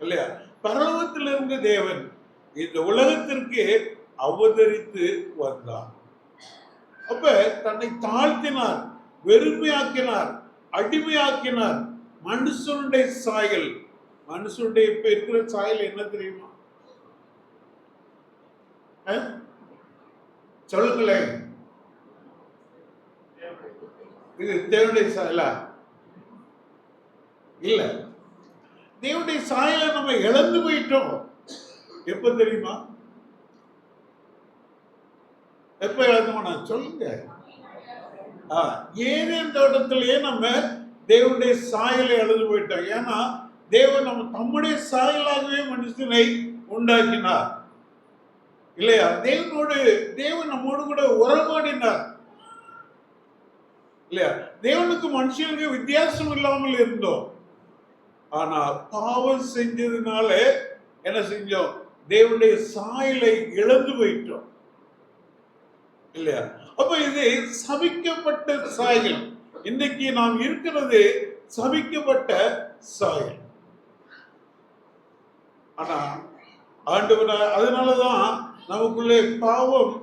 இல்லையா? பரலோகத்திலிருந்து தேவன் இந்த உலகத்திற்கு அவதரித்து வந்தார். அப்ப தன்னை தாழ்த்தினார், வெறுமையாக்கினார், அடிமையாக்கினார். மனுஷனுடைய சாயல், மனுஷனுடைய இப்ப இருக்கிற சாயல் என்ன தெரியுமா? சொல்லுங்களேன். இது தேவனுடைய சாயலா? இல்ல. தேவனுடைய சாயலை நம்ம இழந்து போயிட்டோம். எப்ப தெரியுமா? எப்ப இழந்தோம்னா சொல்லுங்க. ஏதேன் தோட்டத்திலேயே நம்ம தேவனுடைய சாயலை இழந்து போயிட்டோம். ஏன்னா தேவன் நம்ம தம்முடைய சாயலாகவே மனுஷனை உண்டாக்கினார் இல்லையா? தேவன் நம்மோடு கூட உறவாடினார் இல்லையா? தேவனுக்கு மனுஷனுக்கு வித்தியாசம் இல்லாமல் இருந்தோம். ஆனா பாவம் செஞ்சதுனால என்ன செஞ்சோம்? தேவனுடைய சாயலை இழந்து போயிட்டோம் இல்லையா? அப்ப இது சபிக்கப்பட்ட சாயல். இன்னைக்கு நாம் இருக்கிறது சபிக்கப்பட்ட சாயல். ஆனா ஆண்டவர் அதனாலதான் நமக்குள்ளே பாவம்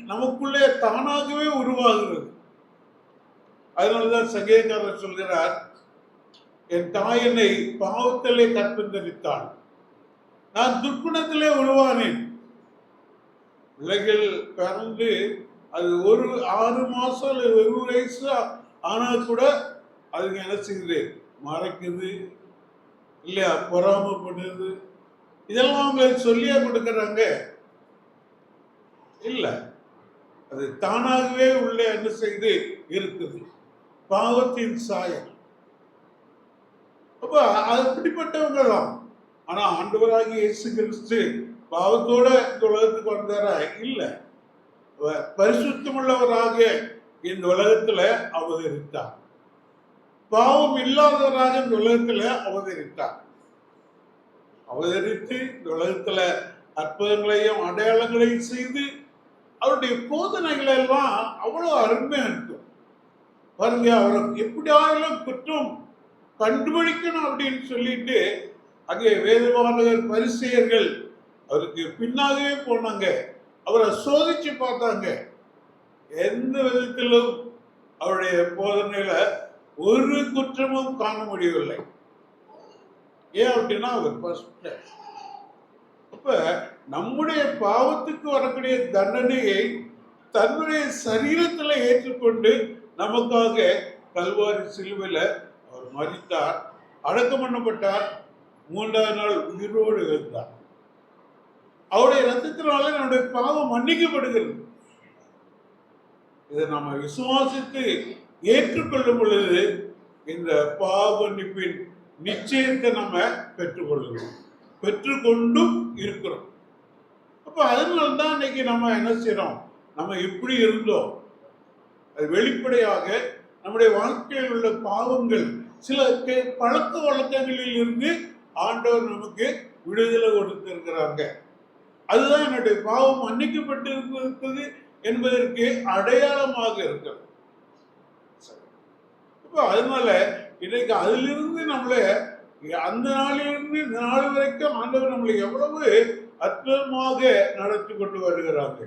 நமக்குள்ளே தானாகவே உருவாகிறது. அதனாலதான் சங்கீதக்காரர் சொல்கிறார், என் தாய் என்னை பாவத்திலே கற்பந்தரித்தாள், நான் துர்க்குணத்திலே உருவானேன். பிள்ளைகள் பிறந்து அது 6 மாசம் 1 வயசு ஆனா கூட அதுங்க என்ன செய்யுது? மறைக்குது இல்லையா? பொறாமப்படுது. இதெல்லாம் அவங்களுக்கு சொல்லியா கொடுக்கறாங்க? இல்ல, அது தானாகவே உள்ள என்ன செய்து இருக்குது? பாவத்தின் சாயல். அப்ப அது அப்படிப்பட்டவங்க தான். ஆனா ஆண்டவராகிய இயேசு கிறிஸ்து பாவத்தோட இந்த உலகத்துக்கு வந்தாரா? இல்ல, பரிசுத்தமுள்ளவராக இந்த உலகத்துல அவதரித்தார். பாவம் இல்லாதவராக இந்த உலகத்துல அவதரித்தார். அவதரித்து இந்த உலகத்துல அற்புதங்களையும் அடையாளங்களையும் செய்து அவருடைய போதனைகள் எல்லாம் அவ்வளவு அருமையா இருக்கும் பாருங்க. அவரை எப்படியாலும் குற்றம் கண்டுபிடிக்கணும் அப்படின்னு சொல்லிட்டு அங்கே வேதபாரகர் பரிசேயர்கள் அவருக்கு பின்னாகவே போனாங்க. அவரை சோதிச்சு பார்த்தாங்க. எந்த விதத்திலும் அவருடைய போதனையில ஒரு குற்றமும் காண முடியவில்லை. ஏன் அப்படின்னா அவர் ஃபர்ஸ்ட். அப்ப நம்முடைய பாவத்துக்கு வரக்கூடிய தண்டனையை தன்னுடைய சரீரத்துல ஏற்றுக்கொண்டு நமக்காக கல்வாரி சிலுவையில அவர் மரித்தார், அடக்கம் பண்ணப்பட்டார், 3ஆவது நாள் உயிரோடு இருந்தார். அவருடைய ரத்தத்தினால நம்முடைய பாவம் மன்னிக்கப்படுகிறது. இதை நம்ம விசுவாசித்து ஏற்றுக்கொள்ளும் பொழுது இந்த பாவ மன்னிப்பின் நிச்சயத்தை நம்ம பெற்றுக்கொள்கிறோம், பெற்றுக்கொண்டும் இருக்கிறோம். அப்ப அதனால்தான் இன்னைக்கு நம்ம என்ன செய்யறோம்? நம்ம எப்படி இருந்தோம் அது வெளிப்படையாக நம்முடைய வாழ்க்கையில் உள்ள பாவங்கள், சில பழக்க வழக்கங்களில் இருந்து ஆண்டவர் நமக்கு விடுதலை கொடுத்திருக்கிறாங்க. அதுதான் என்னுடைய பாவம் மன்னிக்கப்பட்டு இருக்கிறது என்பதற்கு அடையாளமாக இருக்கிறது. அதனால இன்னைக்கு அதிலிருந்து நம்மளை அந்த நாளிலிருந்து இந்த நாள் வரைக்கும் ஆண்டவர் நம்மளை எவ்வளவு அற்புதமாக நடத்தி கொண்டு வருகிறாங்க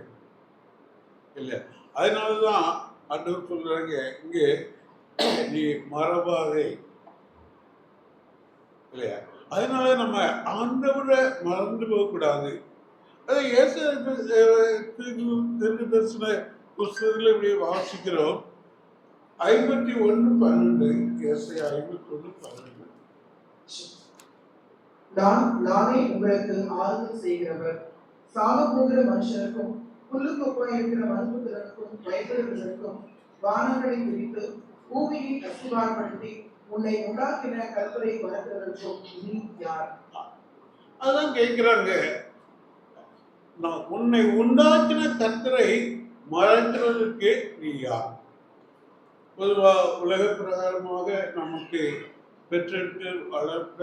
இல்ல. அதனாலதான் ஆண்டவர் சொல்றாங்க, இங்கே நீ மறவாதே இல்லையா? அதனால நம்ம ஆண்டவரை மறந்து போக கூடாது. அதை தரிசன புஸ்தகத்தில் இப்படி வாசிக்கிறோம். 51:12 ஏசாயா 51:12. நானே உங்களுக்கு ஆறுதல் செய்கிறவர், சாக போகிற மனுஷனுக்கும் புல்லு கொப்பாய் இருக்கிற மனுபுத்திரனுக்கும் பயப்படுவதற்கும் வானங்களை விரித்து பூமியை அசுவாரப்படுத்தி உன்னை உண்டாக்கின கர்த்தரை மறக்கிறதற்கும் நீ யார்? அதான் கேட்கிறாங்க, உன்னை உண்டாக்கின கர்த்தரை மறக்கிறதற்கு நீ யார்? பொதுவா உலக பிரகாரமாக நமக்கு பெற்றெடுத்து வளர்க்க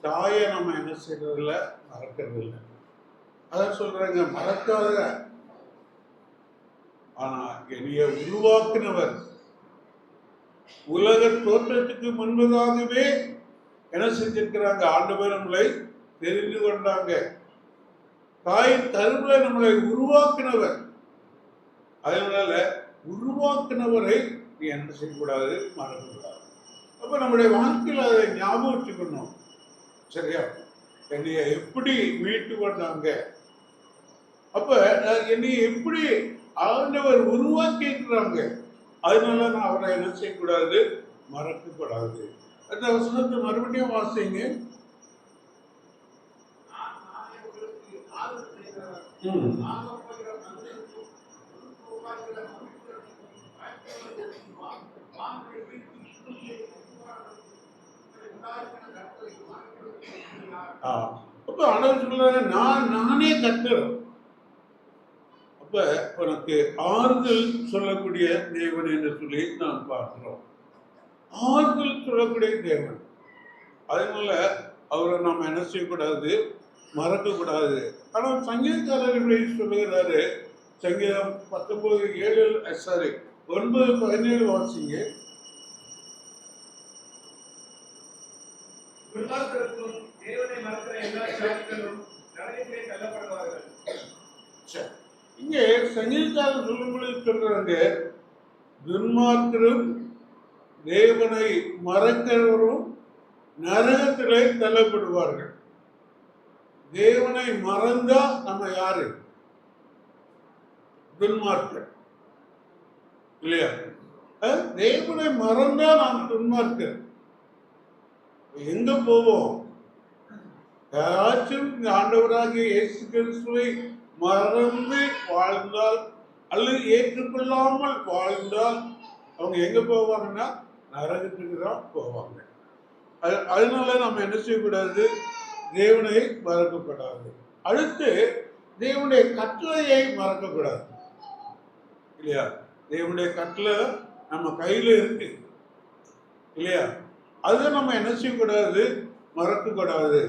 தாயை நம்ம என்ன செய்யறதில்ல, மறக்கிறது இல்லை. அதான் சொல்றாங்க, மறக்காத. ஆனா என்னைய உருவாக்கினவர் உலக தோற்றத்துக்கு முன்பதாகவே என்ன செஞ்சிருக்கிறாங்க? ஆண்டவர் நம்மளை தெரிந்து கொண்டாங்க. தாயின் கருவில நம்மளை உருவாக்கினவர். அதனால உருவாக்கினவரை நீ என்ன செய்யக்கூடாது? மறக்கக்கூடாது. அப்ப நம்முடைய வாழ்க்கையில் அதை ஞாபகம் வச்சுக்கணும். சரியா? என்னைய எப்படி மீட்டு கொண்டாங்க, அப்ப என்னை எப்படி ஆண்டவர் உருவாக்கி இருக்கிறாங்க, அதனால நான் அவரை என்ன செய்யக்கூடாது? மறக்கக்கூடாது. அந்த வசனத்தை மறுபடியும் வாசிங்க. அப்ப ஆண்டவர் சொல்றாரு, நானே கர்த்தர். அப்ப உனக்கு ஆறுதல் சொல்லக்கூடிய தேவன் என்று சொல்லி நாம் பார்க்கிறோம். ஆறுதல் சொல்லக்கூடிய தேவன். அதனால அவரை நாம் என்ன செய்யக்கூடாது? மறக்கக்கூடாது. ஆனால் சங்கீதக்காரர்கள் சொல்லுகிறாரு, சங்கீதம் 9:17 வாசிங்க. இங்கே சங்கீதக்காரர் சொல்லும்பொழுது சொல்றாங்க, துன்மார்க்கரும் தேவனை மறக்கிறவரும் நரகத்திலே தள்ளப்படுவார்கள். தேவனை மறந்தா நம்ம யாரு? துன்மார்க்கர் இல்லையா? தேவனை மறந்தா நாம் துன்மார்க்கர். எங்க போவோம்? யாராச்சும் ஆண்டவராகிய இயேசு கிறிஸ்துவை மறந்து வாழ்ந்தால் அல்லது ஏற்றுக்கொள்ளாமல் வாழ்ந்தால் அவங்க எங்க போவாங்கன்னா நரகத்துக்கு தான் போவாங்க. அதனால நம்ம என்ன செய்யக்கூடாது? தேவனை மறக்கப்படாது. அடுத்து தேவனுடைய கட்டளையை மறக்கக்கூடாது இல்லையா? தேவனுடைய கட்டளை நம்ம கையில இருக்கு இல்லையா? அதை நம்ம என்ன செய்யக்கூடாது? மறக்கக்கூடாது.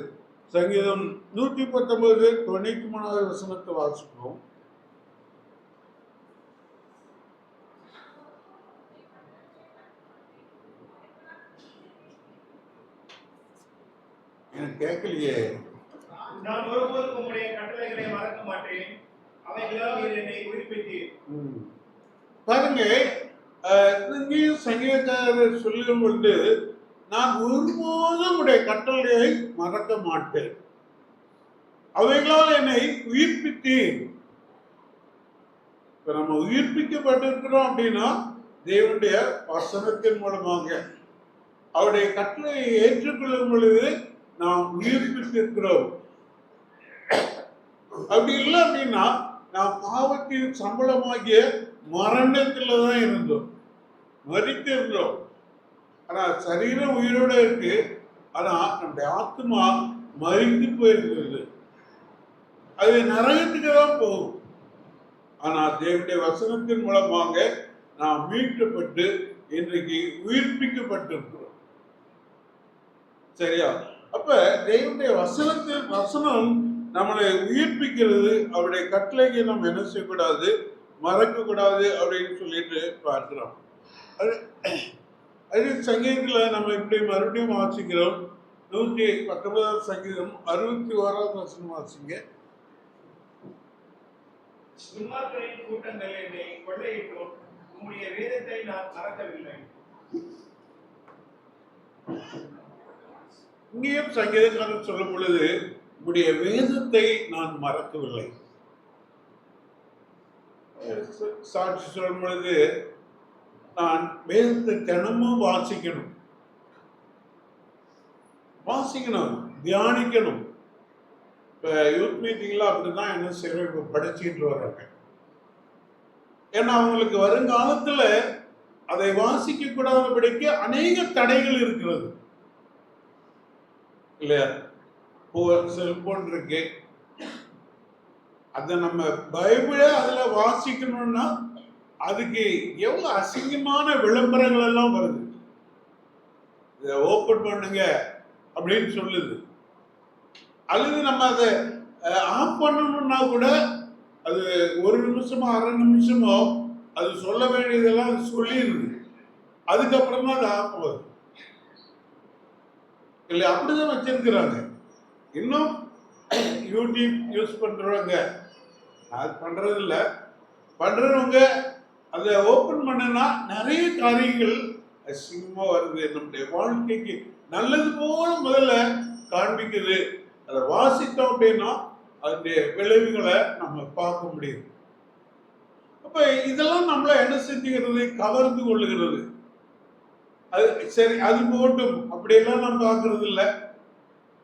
சங்கீதம் 119:93 வசனத்தை வாசிப்போம். எனக்கு கேட்கலையே. நான் ஒருபோதும் உம்முடைய கட்டளைகளை மறக்க மாட்டேன், அவைகளால் நீர் என்னை உயிர்ப்பித்தீர். பாருங்க, இங்கேயும் சங்கீதக்காரர் சொல்லும் பொழுது, நான் ஒருபோதும் உடைய கட்டளையை மறக்க மாட்டேன், அவைகளால் என்னை உயிர்ப்பித்தேன். இப்ப நம்ம உயிர்ப்பிக்கப்பட்டிருக்கிறோம் அப்படின்னா தேவனுடைய வசனத்தின் மூலமாக அவருடைய கட்டளையை ஏற்றுக்கொள்ளும் பொழுது நாம் உயிர்ப்பித்திருக்கிறோம். அப்படி இல்லை அப்படின்னா நாம் பாவத்தின் சம்பளமாகிய மரணத்துல தான் இருந்தோம், மரித்து இருந்தோம். ஆனா சரீரம் உயிரோட இருக்கு, ஆனா நம்முடைய ஆத்மா மரித்து போயிருக்கிறது. அது நரகத்துக்கு தான் போகும். ஆனா தேவனுடைய வசனத்தின் மூலமாக நாம் மீட்கப்பட்டு இன்றைக்கு உயிர்ப்பிக்கப்பட்டிருக்கிறோம். சரியா? அப்ப தேவனுடைய வசனம் நம்மளை உயிர்ப்பிக்கிறது. அவருடைய கட்டளைக்கு நம்ம என்ன செய்யக்கூடாது? மறக்கக்கூடாது அப்படின்னு சொல்லிட்டு பார்க்கிறோம். அது சங்கீதத்தில் நம்ம இப்படி மறுபடியும் வாசிக்கிறோம். 119 சங்கீதம் 61 வசனம் வாசிங்க. துன்மார்க்கரின் கூட்டங்கள் என்னை கொள்ளையிட்டோம், உம்முடைய வேதத்தை நான் மறக்கவில்லை. இங்கேயும் சங்கீதக்காரர் சொல்லும் பொழுது, உடைய வேதத்தை நான் மறக்கவில்லை. சாட்சி சொல்லும் பொழுது, நான் வேதத்தை தினமும் வாசிக்கணும், தியானிக்கணும். இப்போ யூத் மீட்டிங்ல அப்படிதான் என்ன செய்யணும், இப்போ படிச்சுட்டு வர்றாங்க. ஏன்னா அவங்களுக்கு வருங்காலத்துல அதை வாசிக்க கூடாதபடிக்கு அநேக தடைகள் இருக்கிறது இல்லையா? செல்போன் இருக்கு, அதை நம்ம பைபிளை அதுல வாசிக்கணும்னா அதுக்கு எவ்வளவு அசிங்கமான விளம்பரங்கள் எல்லாம் வருது. இதை ஓபன் பண்ணுங்க அப்படின்னு சொல்லுது. அல்லது நம்ம அதை ஆஃப் பண்ணணும்னா கூட அது 1 நிமிஷமோ 1/2 நிமிஷமோ அது சொல்ல வேண்டியதெல்லாம் அது சொல்லிடுது. அதுக்கப்புறம் தான் அது ஆஃப் ஆகுது. இல்லை அப்படிதான் வச்சிருக்கிறாங்க. இன்னும் யூடியூப் யூஸ் பண்றவங்க, அது பண்றது இல்ல, பண்றவங்க அதை ஓபன் பண்ணனா நிறைய காரியங்கள் அசிங்கமா வருது. நம்முடைய வாழ்க்கைக்கு நல்லது போல முதல்ல காண்பிக்குது. அதை வாசித்தோம் அப்படின்னா அதனுடைய விளைவுகளை நம்ம பார்க்க முடியும். அப்ப இதெல்லாம் நம்மள என்ன செஞ்சுக்கிறது, கவர்ந்து கொள்ளுகிறது. அது சரி, அது போட்டும், அப்படியெல்லாம் நம்ம பார்க்கறது இல்லை.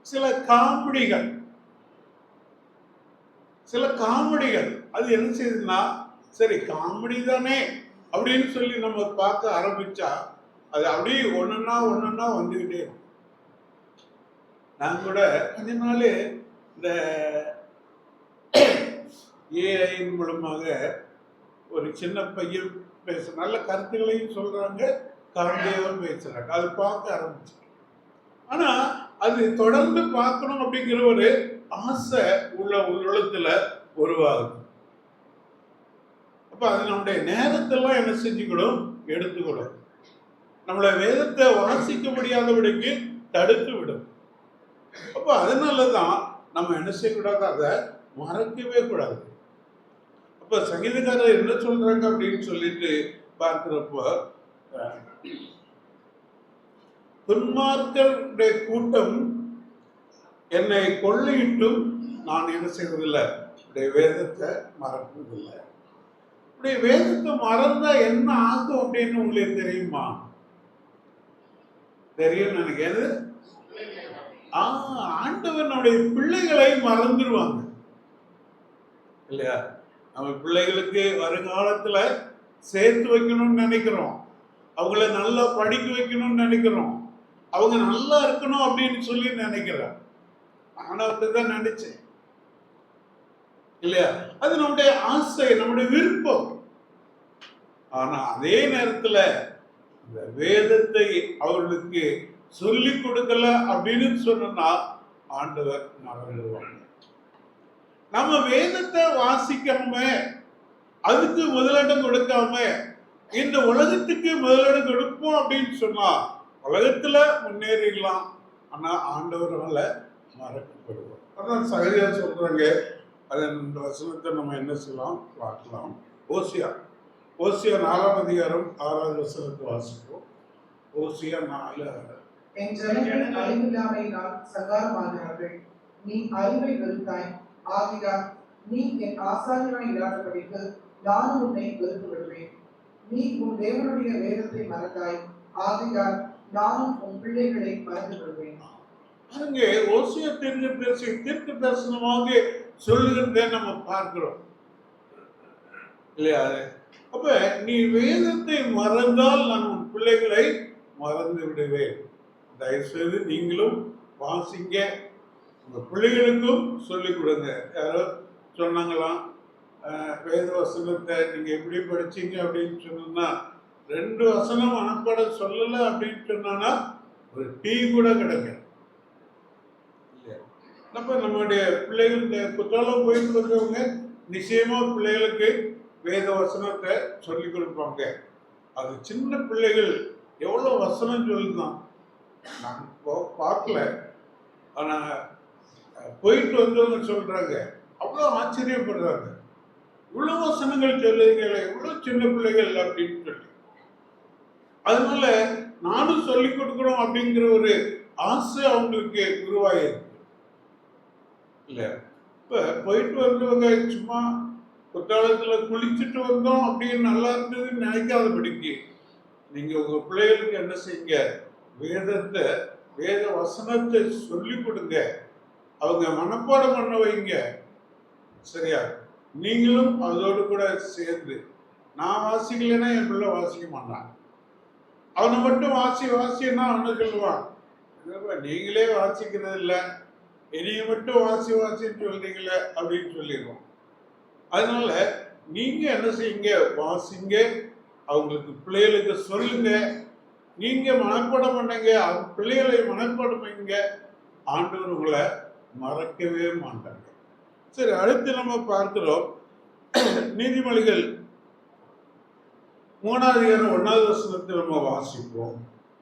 சில காமெடிகள் அது என்ன செய்யுதுன்னா, சரி காமெடி தானே அப்படின்னு சொல்லி நம்ம பார்க்க ஆரம்பிச்சா அது அப்படியே ஒண்ணுன்னா வந்துகிட்டே இருக்கும். நான் கூட கொஞ்ச நாள் இந்த ஏஐ மூலமாக ஒரு சின்ன பையன் நல்ல கருத்துக்களையும் சொல்றாங்க, காமெடியாகவும் பேசுறாங்க, அது பார்க்க ஆரம்பிச்சேன். ஆனா அது தொடர்ந்து பார்க்கணும் அப்படிங்கிற ஒரு ஆசை உள்ளத்துல உருவாகுது. அப்ப அது நம்முடைய நேரத்தெல்லாம் என்ன செஞ்சுக்கணும், எடுத்துக்கணும். நம்மளை வேதத்தை வாசிக்க முடியாதபடிக்கு தடுத்து விடும். அப்ப அதனாலதான் நம்ம என்ன செய்யக்கூடாது, அதை மறக்கவே கூடாது. அப்ப சங்கீதக்காரர் என்ன சொல்றாங்க அப்படின்னு சொல்லிட்டு பார்க்கிறப்போ, துன்மார்க்கருடைய கூட்டம் என்னை கொள்ளையிட்டும் நான் என்ன செய்வதில்லை, இப்படி வேதத்தை மறப்பதில்லை. இப்படி வேதத்தை மறந்தா என்ன ஆகும் அப்படின்னு உங்களுக்கு தெரியுமா? தெரியும் நினைக்கிறது. ஆண்டவனுடைய பிள்ளைகளை மறந்துடுவாங்க இல்லையா? நம்ம பிள்ளைகளுக்கு வருங்காலத்துல சேர்த்து வைக்கணும்னு நினைக்கிறோம், அவங்கள நல்லா படிக்க வைக்கணும்னு நினைக்கிறோம், அவங்க நல்லா இருக்கணும் அப்படின்னு சொல்லி நினைக்கிறோம். நானும் அப்படிதான் நினைச்சேன் இல்லையா? அது நம்முடைய ஆசை, நம்முடைய விருப்பம். ஆனா அதே நேரத்துல இந்த வேதத்தை அவர்களுக்கு சொல்லி கொடுக்கல அப்படின்னு சொன்னா ஆண்டவர் மறந்துடுவாங்க. நம்ம வேதத்தை வாசிக்காம, அதுக்கு முதலிடம் கொடுக்காம இந்த உலகத்துக்கு முதலிடம் கொடுப்போம் அப்படின்னு சொன்னா உலகத்துல முன்னேறிடலாம், ஆனா ஆண்டவரால மறக்கப்படுவோம். அதான் சகரியார் சொல்றாங்க. அதன் வசனத்தை நம்ம என்ன செய்யலாம் பார்க்கலாம். ஓசியா 4ஆம் அதிகாரம் 6வது வசனத்தை வாசிப்போம். ஓசியா 4. என் ஜனங்கள் அறிவில்லாமையினால் சங்காரமாகிறார்கள். நீ அறிவை வெறுத்தாய், ஆகையால் நீ என் ஆசாரியனாய் இல்லாதபடிக்கு நானும் உன்னை வெறுத்து விடுவேன். நீ உன் தேவனுடைய வேதத்தை மறந்தாய், ஆகையால் நானும் உன் பிள்ளைகளை மறந்து விடுவேன். அங்கே ஓசியா தீர்க்க தரிசனமாக சொல்லுகிறத நம்ம பார்க்கிறோம் இல்லையா? அப்ப நீ வேதத்தை மறந்தால் நான் உன் பிள்ளைகளை மறந்து விடுவேன். தயவுசெய்து நீங்களும் வாசிங்க, உங்க பிள்ளைகளுக்கும் சொல்லிக் கொடுங்க. யாரோ சொன்னாங்களாம், வேத வசனத்தை நீங்க எப்படி படிச்சீங்க அப்படின்னு சொன்னா 2 வசனம் மனப்பாடம் சொல்லல அப்படின்னு சொன்னா ஒரு டீ கூட கிடைக்க. அப்ப நம்மளுடைய பிள்ளைகள் இந்த குற்றாலம் போயிட்டு வந்தவங்க நிச்சயமா பிள்ளைகளுக்கு வேத வசனத்தை சொல்லி கொடுப்பாங்க. அது சின்ன பிள்ளைகள் எவ்வளவு வசனம் சொல்லுதான் நான் பார்க்கல, ஆனா போயிட்டு வந்தவங்க சொல்றாங்க, அவ்வளவு ஆச்சரியப்படுறாங்க, இவ்வளவு வசனங்கள் சொல்லுவீங்களே, இவ்வளவு சின்ன பிள்ளைகள் அப்படின்னு சொல்லி. அதனால நானும் சொல்லி கொடுக்கணும் அப்படிங்கிற ஒரு ஆசை அவங்களுக்கு உருவாயிருக்கு இல்ல. இப்ப போயிட்டு வந்தவங்க சும்மா குற்றாலத்துல குளிச்சுட்டு வந்தோம் அப்படின்னு நல்லா இருந்ததுன்னு நினைக்காதபடிக்கு நீங்க உங்க பிள்ளைகளுக்கு என்ன செய்யுங்க, வேத வசனத்தை சொல்லி கொடுங்க, அவங்க மனப்பாடம் பண்ண வைங்க. சரியா? நீங்களும் அதோடு கூட சேர்ந்து, நான் வாசிக்கலைன்னா என் பிள்ளை வாசிக்க மாட்டான், அவனை மட்டும் வாசின்னா அவனை சொல்லுவான், நீங்களே வாசிக்கிறது இல்லை, என்னைய மட்டும் வாசின்னு சொல்றீங்களே அப்படின்னு சொல்லிடுவோம். அதனால நீங்க என்ன செய்யுங்க, வாசிங்க, அவங்களுக்கு பிள்ளைகளுக்கு சொல்லுங்க, நீங்க மனப்பாடம் பண்ணுங்க, அவங்க பிள்ளைகளை மனப்பாடம் பண்ணுங்க, ஆண்டவர் உங்களை மறக்கவே மாட்டாங்க. சரி, அடுத்து நம்ம பார்க்கிறோம் நீதிமொழிகள் 3ஆம் அதிகாரம் 1வது வசனத்தை நம்ம வாசிப்போம்.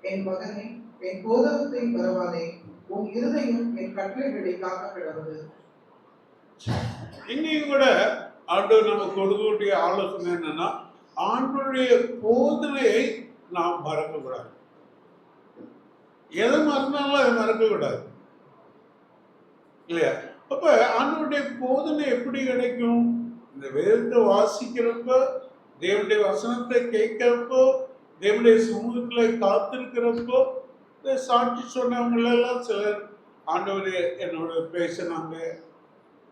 என் மகனே, என் போதகத்தை மறவாதே, உன் இருதயம் என் கட்டளைகளை காக்க கிடவது. இங்கேயும் கூட ஆண்டவர் நமக்கு கொடுக்கக்கூடிய ஆலோசனை என்னன்னா, ஆண்டவருடைய போதனையை நாம் மறக்கக்கூடாது. எதை மறந்தாலும் அதை மறக்கக்கூடாது இல்லையா? அப்ப ஆண்டவருடைய போதனை எப்படி கிடைக்கும்? இந்த வேதத்தை வாசிக்கிறப்போ, தேவனுடைய வசனத்தை கேட்கிறப்போ, தேவனுடைய சமூகத்துல காத்திருக்கிறப்போ, இந்த சாட்சி சொன்னவங்களெல்லாம் சிலர் ஆண்டவரே என்னோட பேசினாங்க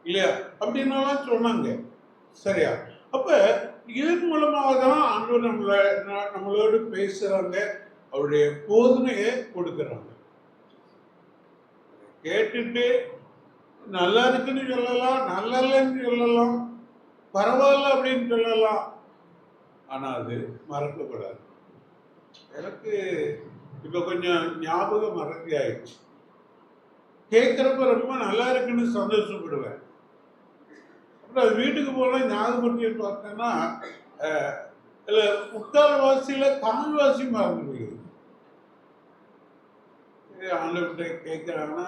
இல்லையா அப்படின்னாலாம் சொன்னாங்க. சரியா? அப்ப இதன் மூலமாக தான் ஆண்டவர் நம்மளோடு பேசுறாங்க, அவருடைய போதனையை கொடுக்குறாங்க. கேட்டுட்டு நல்லா இருக்குன்னு சொல்லலாம், நல்லா இல்லைன்னு சொல்லலாம், பரவாயில்ல அப்படின்னு சொல்லலாம், ஆனா அது மறக்கக்கூடாது. எனக்கு இப்ப கொஞ்சம் ஞாபகம் மறதி ஆயிடுச்சு. கேட்கிறப்ப ரொம்ப நல்லா இருக்குன்னு சந்தோஷப்படுவேன். அப்புறம் அது வீட்டுக்கு போனா ஞாபகப்படுத்தி பார்த்தேன்னா இல்லை முக்கால்வாசியில கால்வாசி மறந்து போயிடுது. ஆண்டவர்கிட்ட கேட்குறாங்கன்னா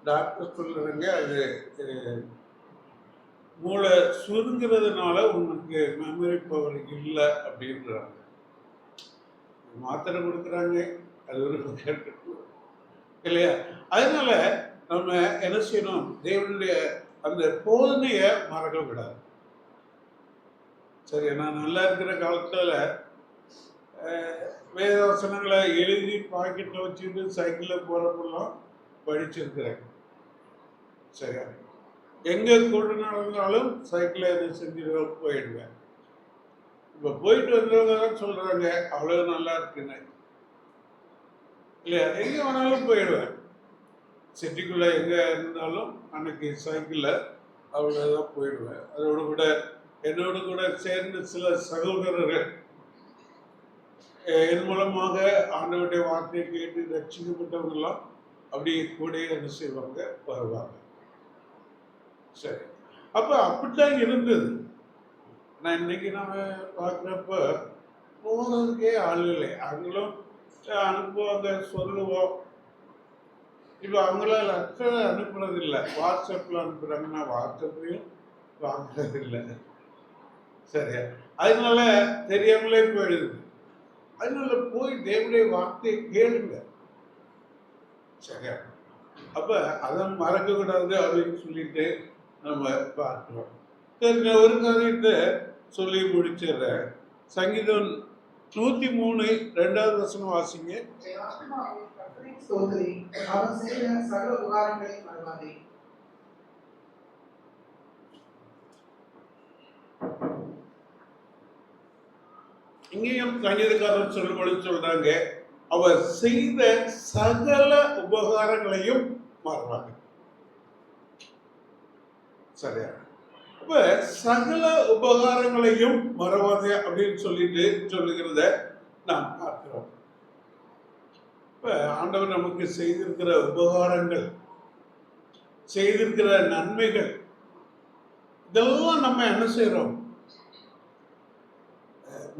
டாக்டர் சொல்லுறங்க அது மூளை சுருங்கிறதுனால உனக்கு மெமரி பவர் இல்லை அப்படின்றாங்க. மாத்திரை கொடுக்குறாங்க, அது ஒரு இல்லையா? அதனால நம்ம என்ன செய்யணும்? தேவனுடைய அந்த போதனையை மறக்க விடாது. சரி, நான் நல்லா இருக்கிற காலத்துல வேதவசனங்களை எழுதி பாக்கெட்ல வச்சுட்டு சைக்கிளில் போறப்பெல்லாம் படிச்சிருக்கிறேன். சரியா? எங்க கூட நடந்தாலும் சைக்கிளை என்ன செஞ்சுட்டு போயிடுவேன். இப்ப போயிட்டு வந்தவங்க தான் சொல்றாங்க அவ்வளவு நல்லா இருக்குன்னு இல்லையா? எங்க வேணாலும் போயிடுவேன். சிட்டிக்குள்ள எங்க இருந்தாலும் அன்னைக்கு சைக்கிள்ல அவ்வளவுதான் போயிடுவேன். அதோட கூட என்னோடு கூட சேர்ந்து சில சகோதரர்கள் என் மூலமாக ஆண்டவருடைய வார்த்தையை கேட்டு ரட்சிக்கப்பட்டவங்க எல்லாம் அப்படியே கூட என்ன செய்வாங்க, வருவாங்க. சரி, அப்ப அப்படித்தான் இருந்தது. நான் இன்னைக்கு நம்ம பார்க்குறப்ப போகிறதுக்கே ஆள் இல்லை. அவங்களும் அனுப்புவாங்க, சொல்லுவோம். இப்போ அவங்களால அனுப்புறது இல்லை, வாட்ஸ்அப்பில் அனுப்புகிறாங்கன்னா வாட்ஸ்அப்லையும் வாங்குறது இல்லை. சரியா? அதனால தெரியாமலே போயிடுது. அதனால போய் தேவனுடைய வார்த்தையை கேளுங்க. சரியா? அப்ப அதை மறக்க கூடாது அப்படின்னு சொல்லிட்டு நம்ம பார்க்கிறோம். சரி, ஒரு காரியத்தை சொல்லி முடிச்சிடுறேன். சங்கீதம் 103 2வது வசனம் வாசிங்க. அவன் செய்த சகல உபகாரங்களை மறவாதே. இங்கேயும் சங்கீதக்காரர் சொல்லும்பொழுது சொல்றாங்க, அவர் செய்த சகல உபகாரங்களையும் மறவாங்க. சரியா? அப்ப சகல உபகாரங்களையும் மறவாது அப்படின்னு சொல்லிட்டு சொல்லுகிறத நாம் பார்க்கிறோம். இப்ப ஆண்டவர் நமக்கு செய்திருக்கிற உபகாரங்கள், செய்திருக்கிற நன்மைகள், இதெல்லாம் நம்ம என்ன செய்யறோம்?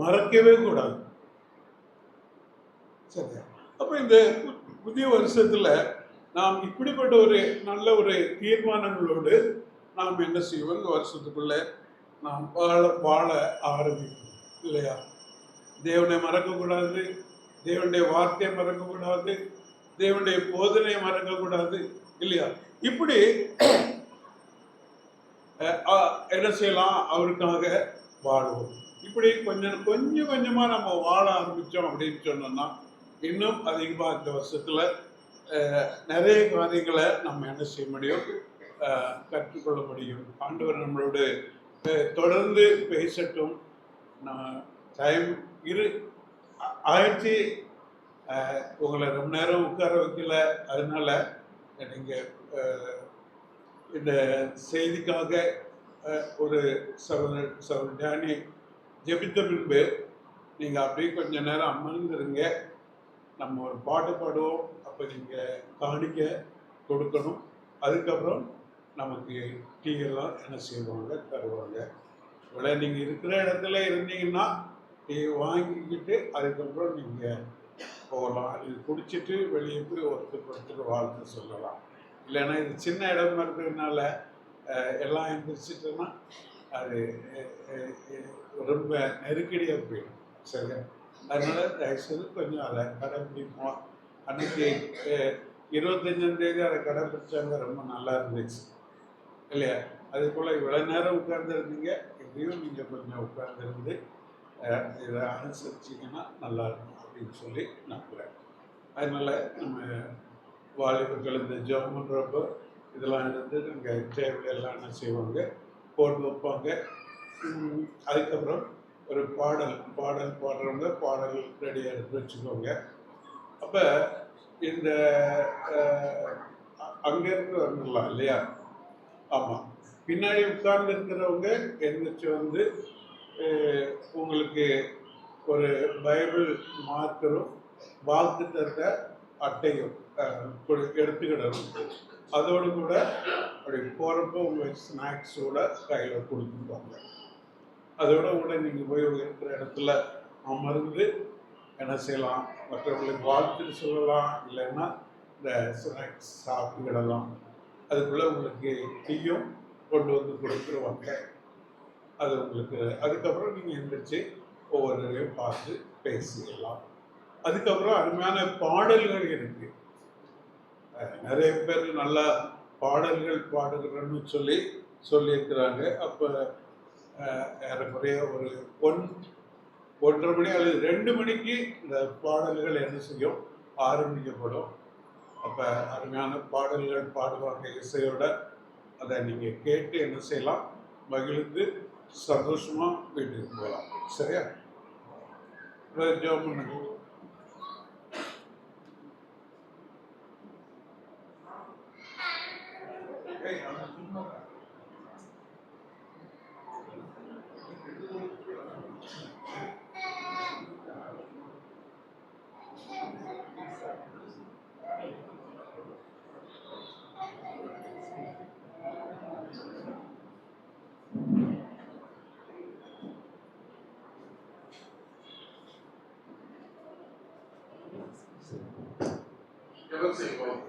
மறக்கவே கூடாது. சரியா? அப்ப இந்த புதிய வருஷத்துல நாம் இப்படிப்பட்ட ஒரு நல்ல ஒரு தீர்மானங்களோடு நாம் என்ன செய்வோம்? இந்த வருஷத்துக்குள்ள நாம் வாழ ஆரம்பிக்கும் இல்லையா? தேவனை மறக்கக்கூடாது, தேவனுடைய வார்த்தையை மறக்கக்கூடாது, தேவனுடைய போதனையை மறக்கக்கூடாது இல்லையா? இப்படி என்ன செய்யலாம்? அவருக்காக வாழுவோம். இப்படி கொஞ்சம் கொஞ்சமா நம்ம வாழ ஆரம்பிச்சோம் அப்படின்னு சொன்னோம்னா இன்னும் அதிகமா இந்த வருஷத்துல நிறைய காரியங்களை நம்ம என்ன செய்ய முடியும்? கற்றுக்கொள்ள முடியும். ஆண்டவர் நம்மளோட தொடர்ந்து பேசட்டும். நான் டைம் ஆயிடுச்சு. உங்களை ரொம்ப நேரம் உட்கார வைக்கல. அதனால நீங்க இந்த செய்திக்காக ஒரு சகோதரர் ஞானி ஜெபித்த பின்பு நீங்க அப்படியே கொஞ்ச நேரம் அமர்ந்துருங்க. நம்ம ஒரு பாட்டு பாடுவோம். அப்போ நீங்க காணிக்க கொடுக்கணும். அதுக்கப்புறம் நமக்கு டீ எல்லாம் என்ன செய்வாங்க, தருவாங்க. இவ்வளோ நீங்கள் இருக்கிற இடத்துல இருந்தீங்கன்னா டீ வாங்கிக்கிட்டு அதுக்கப்புறம் நீங்கள் போகலாம். இது குடிச்சிட்டு வெளியே போய் ஒருத்தருக்கு வாழ்த்து சொல்லலாம். இல்லைன்னா இது சின்ன இடமா இருக்கிறதுனால எல்லாம் எந்திரிச்சிட்டோன்னா அது ரொம்ப நெருக்கடியாக போயிடும். சரியா? அதனால தயவுசெய்து கொஞ்சம் அதை கடைப்பிடிப்போம். அன்னைக்கு 25ஆம் தேதி அதை கடைப்பிடிச்சாங்க, ரொம்ப நல்லா இருந்துச்சு இல்லையா? அதே போல் இவ்வளோ நேரம் உட்கார்ந்துருந்தீங்க, இதையும் நீங்கள் கொஞ்சம் உட்கார்ந்துருந்து இதை அனுசரிச்சிங்கன்னா நல்லாயிருக்கும் அப்படின்னு சொல்லி நம்புகிறேன். அதனால் நம்ம வாலிபர்கள் இந்த ஜெபம் பண்ணுறப்போ இதெல்லாம் எடுத்து நாங்கள் தேவையெல்லாம் என்ன செய்வாங்க, போட்டு வைப்பாங்க. அதுக்கப்புறம் ஒரு பாடல் பாடுறவங்க பாடல் ரெடியாக எடுத்து வச்சுக்கோங்க. அப்போ இந்த அங்கேருந்து வந்துடலாம் இல்லையா? ஆமாம். பின்னாடி உட்கார்ந்து இருக்கிறவங்க எந்திரிச்சு வந்து உங்களுக்கு ஒரு பைபிள் மார்க்கரும் வாக்குத்தத்த அட்டையும் எடுத்துக்கிடணும். அதோடு கூட அப்படி போகிறப்போ உங்கள் ஸ்நாக்ஸோட கையில் கொடுத்துருப்பாங்க. அதோட கூட நீங்கள் போய் இருக்கிற இடத்துல அமர்ந்து என்ன செய்யலாம், மற்றவங்களுக்கு வாழ்த்துட்டு சொல்லலாம், இல்லைன்னா இந்த ஸ்நாக்ஸ் சாப்பிட்டுக்கிடலாம். அதுக்குள்ளே உங்களுக்கு டீயும் கொண்டு வந்து கொடுத்துருவாங்க. அது உங்களுக்கு அதுக்கப்புறம் நீங்கள் எந்திரிச்சு ஒவ்வொருவரையும் பார்த்து பேசிடலாம். அதுக்கப்புறம் அருமையான பாடல்கள் இருக்கு. நிறைய பேர் நல்லா பாடல்கள் பாடுகிறோன்னு சொல்லியிருக்கிறாங்க. அப்போ ஏறக்குறைய ஒரு 1:30 மணி அல்லது 2 மணிக்கு இந்த பாடல்கள் என்ன செய்யும், ஆரம்பிக்கப்படும். அப்போ அருமையான பாடல்கள் பாடுவாங்க இசையோட. அதை நீங்கள் கேட்டு என்ன செய்யலாம், மகிழ்ந்து சந்தோஷமாக வீட்டுக்கு போகலாம். சரியா? ஜெபம் பண்ணுங்க. ஜெபம் செய்வோம்.